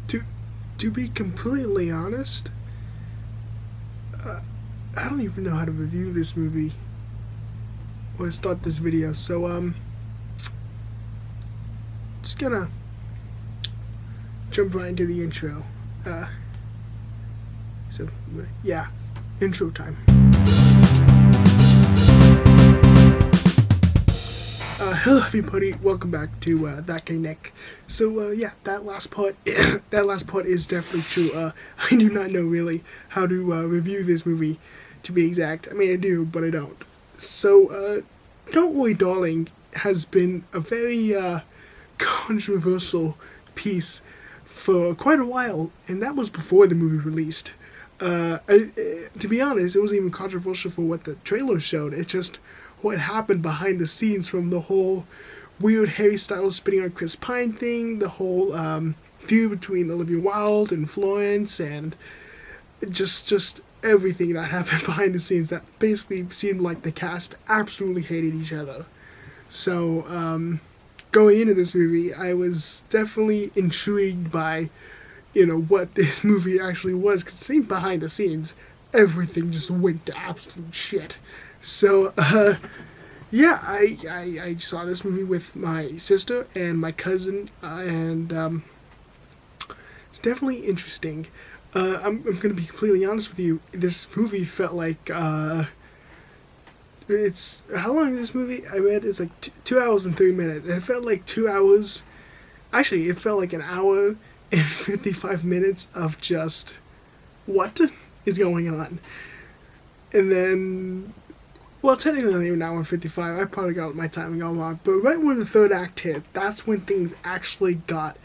to to be completely honest, I don't even know how to review this movie or start this video. So just gonna jump right into the intro. Uh, so yeah, intro time. Hello everybody, welcome back to ThatGuyNick. So yeah, that last part, that last part is definitely true. I do not know really how to review this movie, to be exact. I mean, I do, but I don't. So, Don't Worry Darling has been a very controversial piece for quite a while, and that was before the movie released. To be honest, it wasn't even controversial for what the trailer showed. It just what happened behind the scenes from the whole weird Harry Styles spitting on Chris Pine thing, the whole feud between Olivia Wilde and Florence, and just everything that happened behind the scenes that basically seemed like the cast absolutely hated each other. So, going into this movie, I was definitely intrigued by, what this movie actually was, because it seemed behind the scenes, everything just went to absolute shit. So, yeah, I saw this movie with my sister and my cousin, and it's definitely interesting. I'm going to be completely honest with you. This movie felt like, it's, how long is this movie? I read it's like 2 hours and 3 minutes. It felt like 2 hours, actually, it felt like an hour and 55 minutes of just, what is going on? And then, well, technically not even an hour and 55. I probably got my timing all wrong. But right when the third act hit, that's when things actually got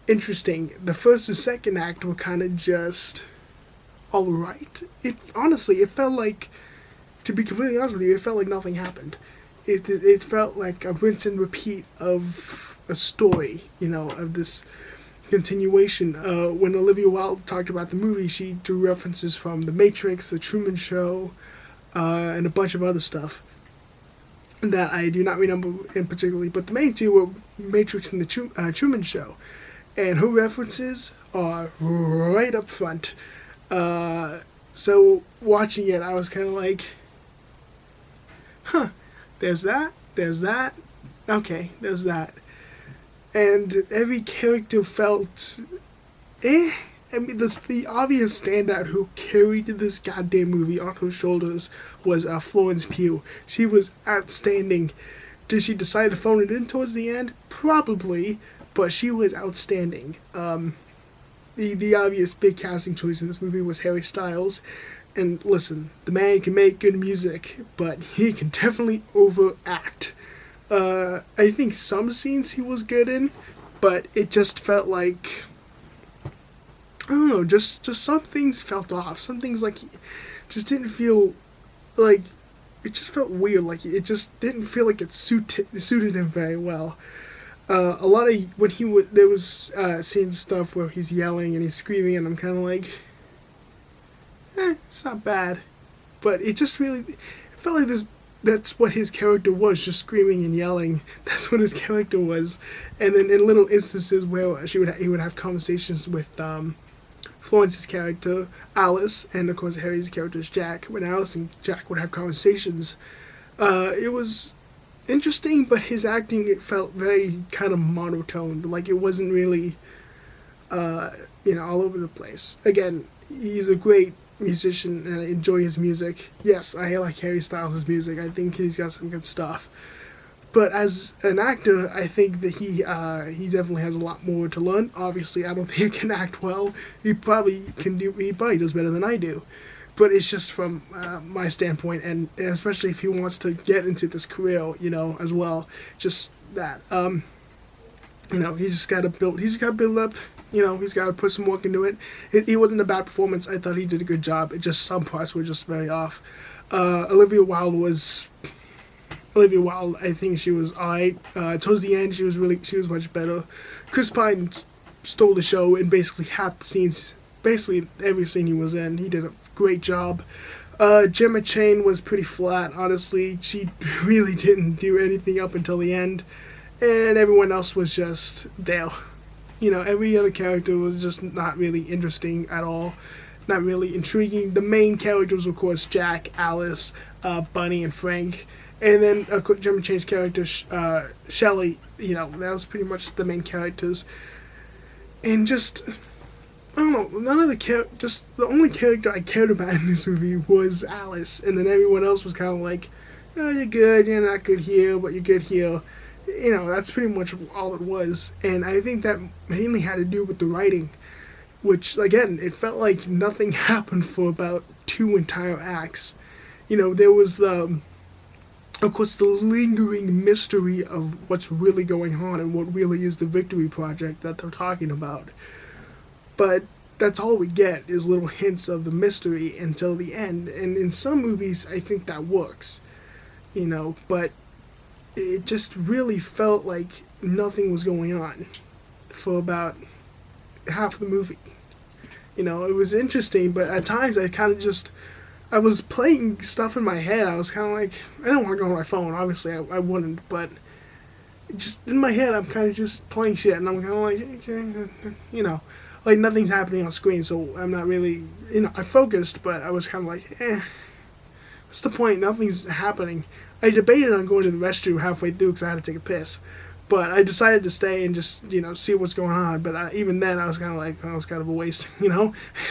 interesting. The first and second act were kind of just alright. It felt like, to be completely honest with you, it felt like nothing happened. It felt like a rinse and repeat of a story, of this continuation. When Olivia Wilde talked about the movie, she drew references from The Matrix, The Truman Show, and a bunch of other stuff that I do not remember in particularly, but the main two were Matrix and The Truman Show. And her references are right up front. So watching it, I was kind of like, there's that, okay, there's that. And every character felt, I mean, the obvious standout who carried this goddamn movie on her shoulders was Florence Pugh. She was outstanding. Did she decide to phone it in towards the end? Probably, but she was outstanding. The obvious big casting choice in this movie was Harry Styles. And listen, the man can make good music, but he can definitely overact. I think some scenes he was good in, but it just felt like, I don't know, just some things felt off. Some things like just didn't feel like, it just felt weird. Like it just didn't feel like it suited him very well. A lot of when there was seeing stuff where he's yelling and he's screaming, and I'm kind of like, it's not bad, but it just really, it felt like this. That's what his character was, just screaming and yelling. That's what his character was. And then in little instances where he would have conversations with Florence's character, Alice, and of course Harry's character is Jack. When Alice and Jack would have conversations, it was interesting, but his acting, it felt very kind of monotone. Like it wasn't really, all over the place. Again, he's a great musician and I enjoy his music. Yes, I like Harry Styles' music. I think he's got some good stuff. But as an actor, I think that he definitely has a lot more to learn. Obviously, I don't think he can act well. He probably does better than I do. But it's just from my standpoint, and especially if he wants to get into this career, as well. Just that, he's got to build up. He's got to put some work into it. It wasn't a bad performance. I thought he did a good job. It just, some parts were just very off. Olivia Wilde, I think she was alright. Towards the end, she was much better. Chris Pine stole the show in basically half the scenes, basically every scene he was in. He did a great job. Gemma Chan was pretty flat, honestly. She really didn't do anything up until the end. And everyone else was just there. every other character was just not really interesting at all, not really intriguing. The main characters, of course, Jack, Alice, Bunny, and Frank. And then Gemma Chan's character, Shelley, that was pretty much the main characters. And just, I don't know, none of just the only character I cared about in this movie was Alice. And then everyone else was kind of like, oh, you're good, you're not good here, but you're good here. That's pretty much all it was. And I think that mainly had to do with the writing, which, again, it felt like nothing happened for about 2 entire acts. There was of course, the lingering mystery of what's really going on and what really is the Victory Project that they're talking about. But that's all we get is little hints of the mystery until the end. And in some movies, I think that works, but it just really felt like nothing was going on for about half the movie. It was interesting, but at times I was playing stuff in my head. I was kind of like, I don't want to go on my phone. Obviously, I wouldn't, but just in my head, I'm kind of just playing shit, and I'm kind of like, okay, like nothing's happening on screen, so I'm not really, I focused, but I was kind of like, what's the point? Nothing's happening. I debated on going to the restroom halfway through because I had to take a piss. But I decided to stay and just, see what's going on. But even then, I was kind of like, oh, it's kind of a waste,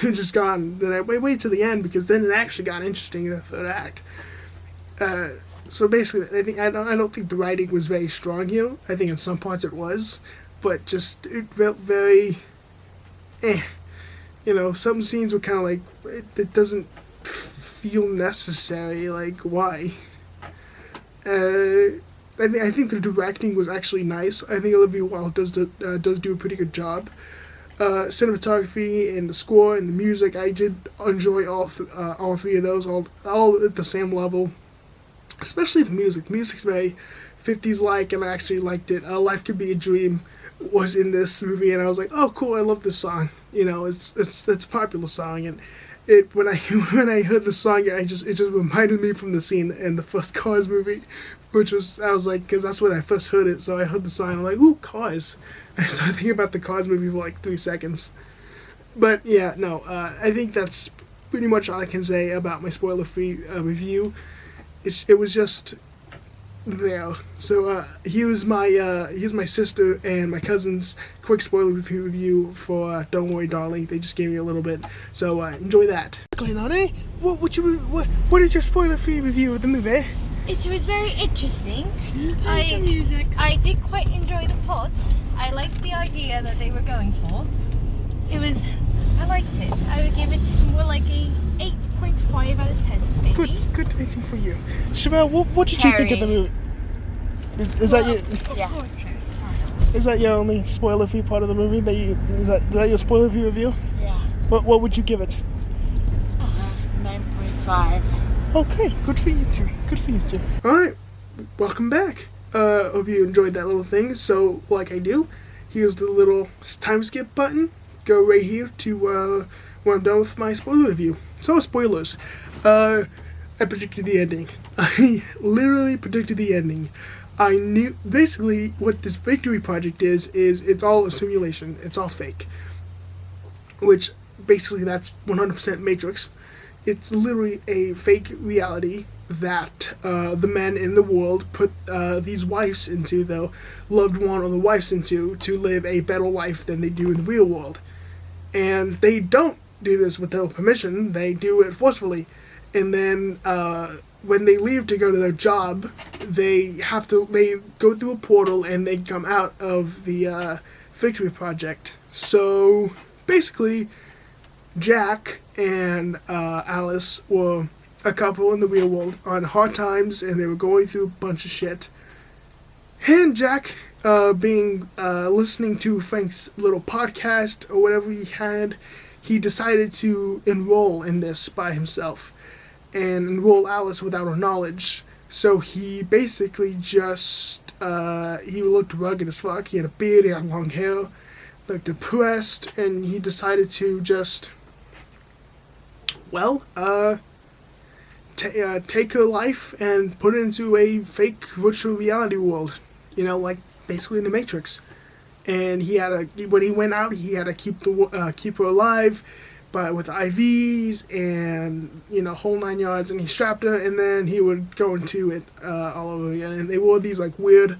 just gone. Then I waited to the end because then it actually got interesting in the third act. So basically, I don't think the writing was very strong here. I think in some parts it was, but just it felt very, some scenes were kind of like it doesn't feel necessary. Like, why? I think the directing was actually nice. I think Olivia Wilde does do a pretty good job. Cinematography and the score and the music, I did enjoy all three of those, all at the same level. Especially the music. Music's very 50s-like, and I actually liked it. Life Could Be a Dream was in this movie, and I was like, oh, cool, I love this song. It's a popular song, and when I heard the song, it just reminded me from the scene in the first Cars movie, I was like, because that's when I first heard it, so I heard the song, I'm like, ooh, Cars. And I started thinking about the Cars movie for like 3 seconds. But yeah, no, I think that's pretty much all I can say about my spoiler-free review. It was just there. So here's my sister and my cousin's quick spoiler review for Don't Worry Darling. They just gave me a little bit, so enjoy that. Going on, eh? What is your spoiler-free review of the movie? It was very interesting. Music. I did quite enjoy the plot. I liked the idea that they were going for. I liked it. I would give it more like a 8.5 out of 10, maybe. Good rating for you. Chevelle, what did you think of the movie? Is that your? Of course, Harry Styles. Is that your only spoiler-free part of the movie? Is that your spoiler-free review? Yeah. What would you give it? 9.5. Okay, good for you two. Alright, welcome back. Hope you enjoyed that little thing. So, like I do, here's the little time skip button. Go right here to when I'm done with my spoiler review. So, spoilers. I predicted the ending. I literally predicted the ending. I knew, basically, what this Victory Project is it's all a simulation. It's all fake. Which, basically, that's 100% Matrix. It's literally a fake reality that the men in the world put these wives into, the loved one or the wives into, to live a better life than they do in the real world. And they don't do this with their permission. They do it forcefully. And then when they leave to go to their job, they go through a portal and they come out of the Victory Project. So basically, Jack and Alice were a couple in the real world on hard times, and they were going through a bunch of shit. And Jack, listening to Frank's little podcast or whatever he had, he decided to enroll in this by himself and enroll Alice without her knowledge. So he basically just, he looked rugged as fuck. He had a beard, he had long hair, looked depressed, and he decided to just, take her life and put it into a fake virtual reality world. Like basically in the Matrix. and he had to when he went out, he had to keep her alive, but with IVs and whole 9 yards, and he strapped her, and then he would go into it all over again, and they wore these like weird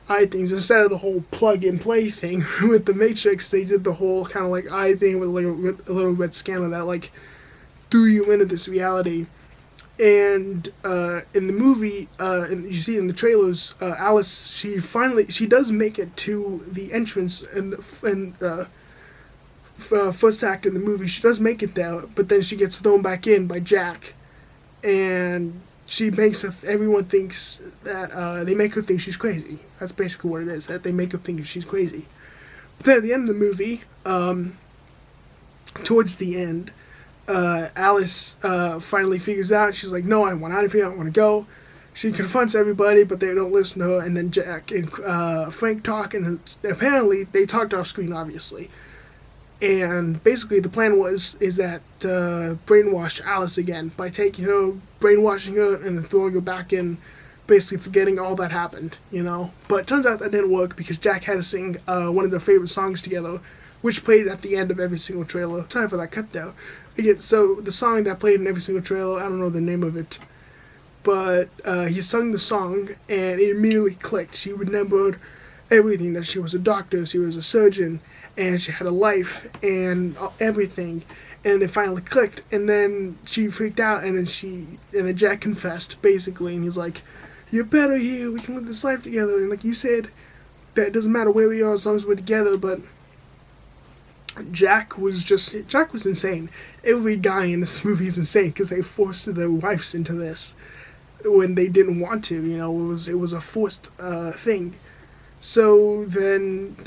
eye things instead of the whole plug and play thing with the Matrix. They did the whole kind of like eye thing with like a little red scanner that like threw you into this reality. And in the movie, and you see in the trailers, Alice, she does make it to the entrance in the first act in the movie. She does make it there, but then she gets thrown back in by Jack, and she makes everyone thinks that they make her think she's crazy. That's basically what it is. That they make her think she's crazy. But then at the end of the movie, towards the end, Alice finally figures out. She's like, "No, I want out of here. I want to go." She confronts everybody, but they don't listen to her. And then Jack and Frank talk, and apparently they talked off screen, obviously. And basically, the plan is that brainwash Alice again by taking her, brainwashing her, and then throwing her back in, basically forgetting all that happened, But it turns out that didn't work because Jack had to sing one of their favorite songs together, which played at the end of every single trailer. Sorry for that cut though. Again, so the song that played in every single trailer, I don't know the name of it, but he sung the song and it immediately clicked. She remembered everything, that she was a doctor, she was a surgeon, and she had a life and everything, and it finally clicked. And then she freaked out, and then Jack confessed basically, and he's like, "You're better here. We can live this life together." And like you said, that it doesn't matter where we are as long as we're together. But Jack was insane. Every guy in this movie is insane because they forced their wives into this when they didn't want to. It was a forced thing. So then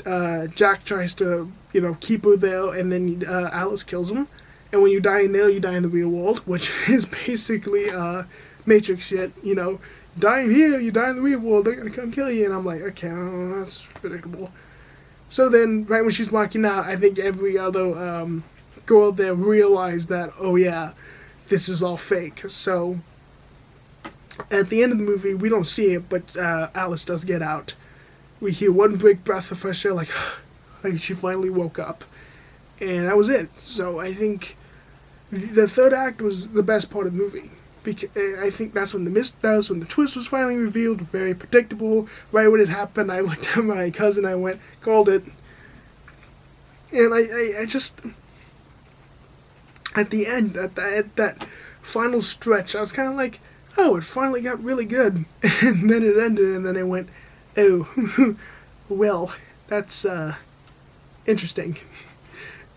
Jack tries to, keep her there, and then Alice kills him. And when you die in there, you die in the real world, which is basically Matrix shit. Die in here, you die in the real world, they're gonna come kill you. And I'm like, okay, that's predictable. So then, right when she's walking out, I think every other girl there realized that, oh yeah, this is all fake. So at the end of the movie, we don't see it, but Alice does get out. We hear one big breath of fresh air, like she finally woke up, and that was it. So I think the third act was the best part of the movie, because I think that's when the twist was finally revealed. Very predictable. Right when it happened, I looked at my cousin, I went, called it, and I just at the end, at that final stretch, I was kind of like, oh, it finally got really good, and then it ended, and then I went, oh, well, that's interesting.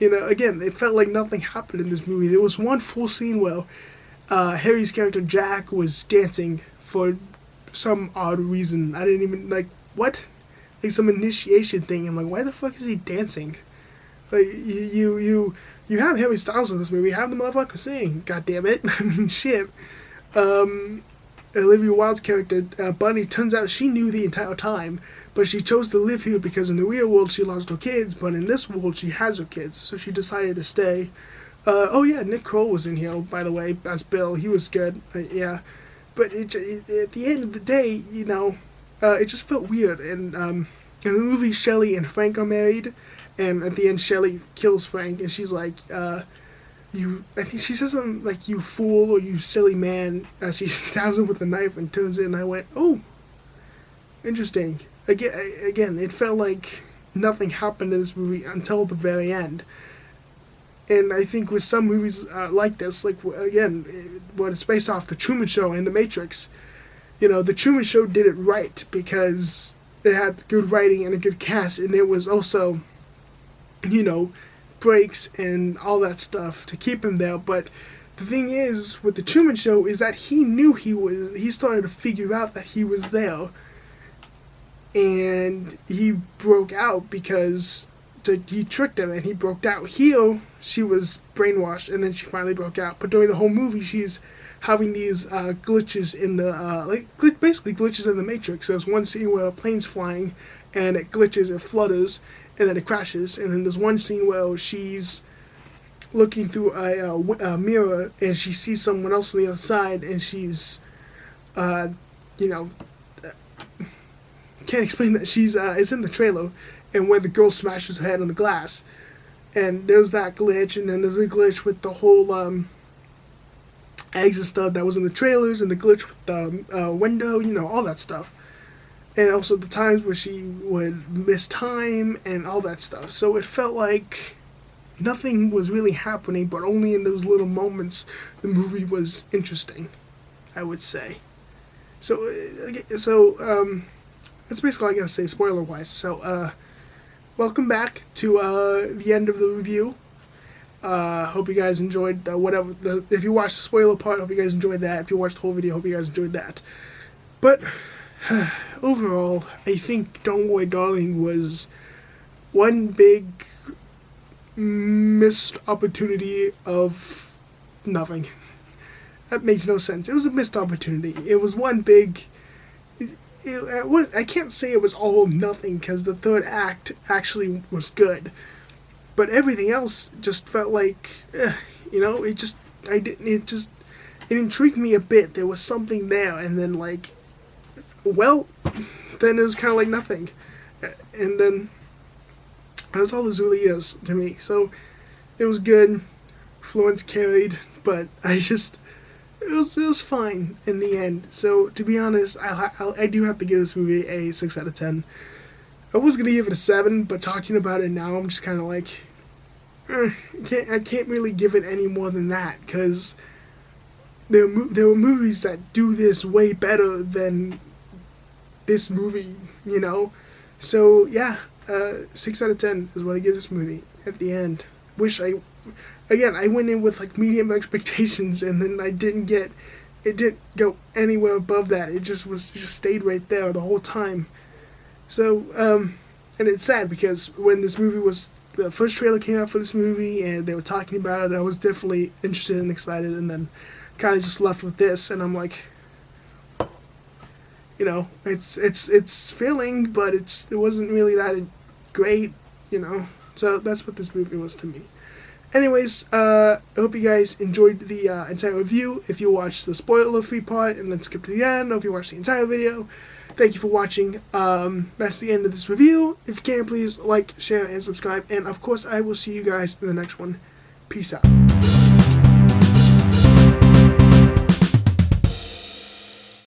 Again, it felt like nothing happened in this movie. There was one full scene where Harry's character Jack was dancing for some odd reason. I didn't even, what? Like some initiation thing. I'm like, why the fuck is he dancing? Like, you have Harry Styles in this movie. Have the motherfucker sing. God damn it. I mean, shit. Olivia Wilde's character, Bunny, turns out she knew the entire time, but she chose to live here because in the real world she lost her kids, but in this world she has her kids, so she decided to stay. Oh yeah, Nick Kroll was in here, by the way, as Bill. He was good, yeah. But at the end of the day, it just felt weird. And in the movie, Shelley and Frank are married, and at the end Shelley kills Frank, and she's like, I think she says something like, "You fool," or "You silly man," as she stabs him with a knife and turns it, and I went, oh, interesting. Again, it felt like nothing happened in this movie until the very end. And I think with some movies like this, like, again, what it's based off, The Truman Show and The Matrix, The Truman Show did it right because it had good writing and a good cast, and there was also, breaks and all that stuff to keep him there. But the thing is, with The Truman Show, is that he started to figure out that he was there, and he broke out because he tricked him and he broke out. Here, she was brainwashed and then she finally broke out. But during the whole movie, she's having these glitches in the, basically glitches in the Matrix. There's one scene where a plane's flying and it glitches, it flutters, and then it crashes. And then there's one scene where she's looking through a mirror and she sees someone else on the other side, and she's, can't explain that. She's, it's in the trailer, and where the girl smashes her head on the glass. And there's that glitch, and then there's a glitch with the whole eggs and stuff that was in the trailers, and the glitch with the window, all that stuff. And also the times where she would miss time and all that stuff. So it felt like nothing was really happening, but only in those little moments the movie was interesting, I would say. So that's basically all I gotta say, spoiler-wise. So, welcome back to the end of the review. Hope you guys enjoyed if you watched the spoiler part, hope you guys enjoyed that. If you watched the whole video, hope you guys enjoyed that. But overall, I think Don't Worry Darling was one big missed opportunity of nothing. That makes no sense. It was a missed opportunity. It was one big... I can't say it was all nothing, because the third act actually was good. But everything else just felt like, it intrigued me a bit. There was something there, and then then it was kind of like nothing. And then that's all this really is to me. So it was good. Florence carried, but it was fine in the end. So to be honest, I do have to give this movie a 6 out of 10. I was gonna give it a 7, but talking about it now, I'm just kind of like, I can't really give it any more than that, because there were movies that do this way better than this movie, So yeah, 6 out of 10 is what I give this movie at the end. I went in with medium expectations, and then it didn't go anywhere above that. It just stayed right there the whole time. So, and it's sad, because when the first trailer came out for this movie and they were talking about it, I was definitely interested and excited, and then kind of just left with this, and I'm like, it's filling, but it wasn't really that great, So that's what this movie was to me. Anyways, I hope you guys enjoyed the entire review. If you watched the spoiler-free part and then skipped to the end, or if you watched the entire video, thank you for watching. That's the end of this review. If you can, please like, share, and subscribe. And of course, I will see you guys in the next one. Peace out.